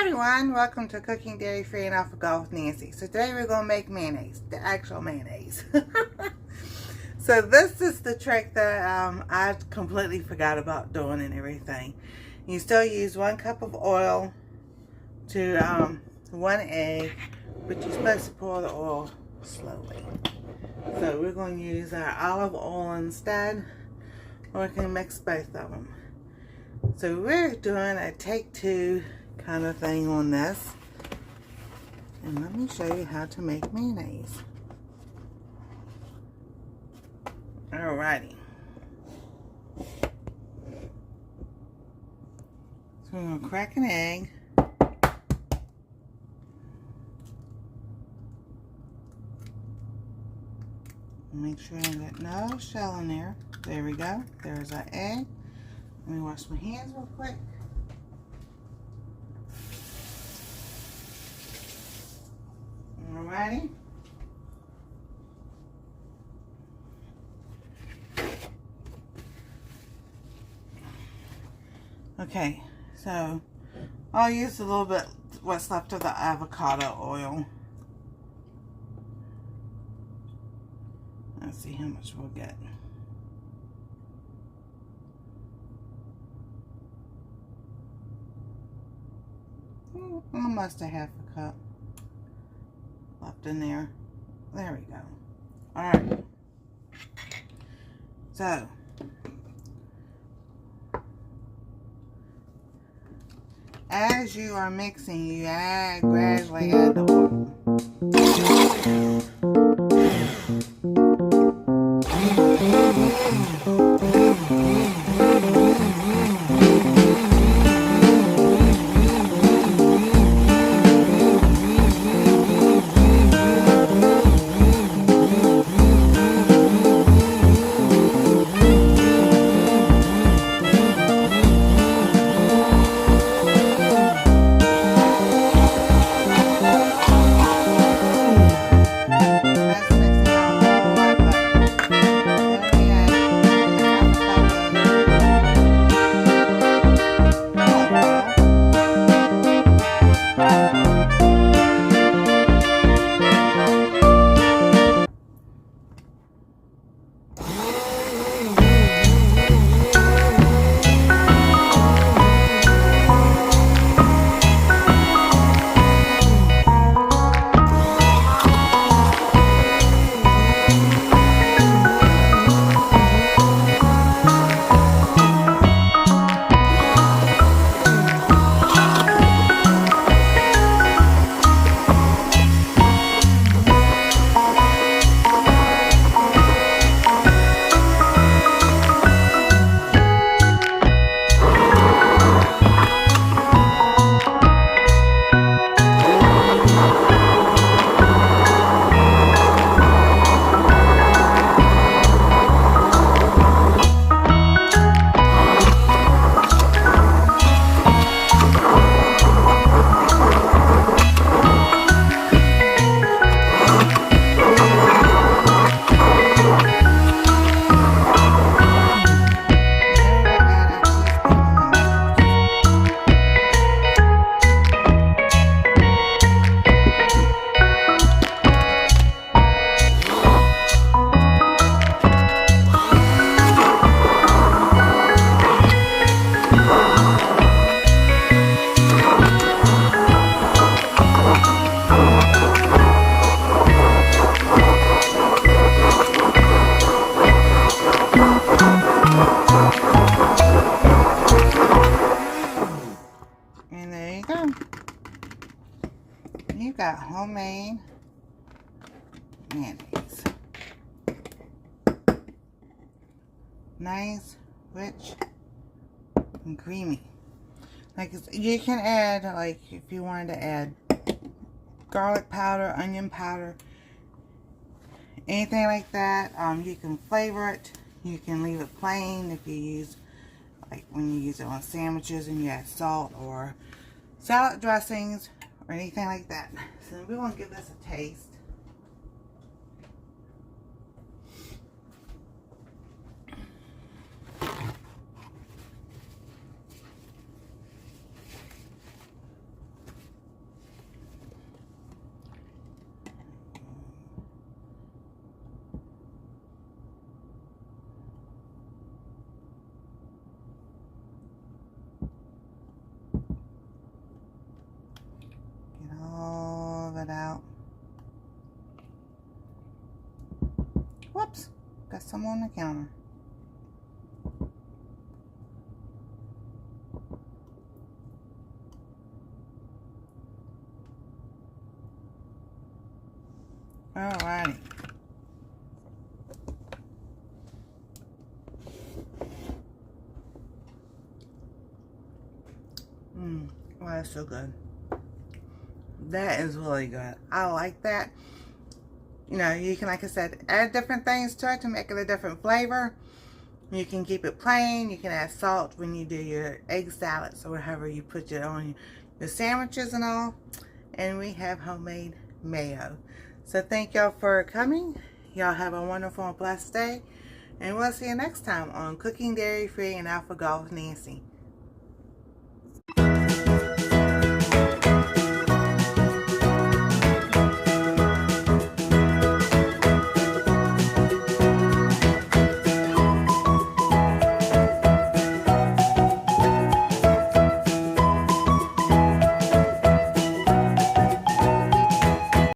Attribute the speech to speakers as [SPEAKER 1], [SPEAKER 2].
[SPEAKER 1] Hi everyone, welcome to Cooking Dairy Free and Off the Go with Nancy. So today we're going to make mayonnaise, the actual mayonnaise. So this is the trick that I completely forgot about doing and everything. You still use 1 cup of oil to 1 egg, but you're supposed to pour the oil slowly. So we're going to use our olive oil instead, or we can mix both of them. So we're doing a take 2 kind of thing on this, and let me show you how to make mayonnaise. Alrighty, so we're going to crack an egg. Make sure I got no shell in there. There we go. There's our egg. Let me wash my hands real quick. Alrighty. Okay, so I'll use a little bit what's left of the avocado oil. Let's see how much we'll get. Almost a half a cup left in there. There we go. Alright. So, as you are mixing, you gradually add the oil. You got homemade mayonnaise. Nice, rich, and creamy. Like, you can add, like, if you wanted to add garlic powder, onion powder, anything like that. You can flavor it. You can leave it plain if you use, like, when you use it on sandwiches and you add salt or salad dressings or anything like that. So we want to give this a taste. Got some on the counter. Alrighty. Oh, that's so good. That is really good. I like that. You know, you can, like I said, add different things to it to make it a different flavor. You can keep it plain. You can add salt when you do your egg salads or whatever you put it on your sandwiches and all. And we have homemade mayo. So thank y'all for coming. Y'all have a wonderful and blessed day. And we'll see you next time on Cooking Dairy Free and Alpha Golf with Nancy.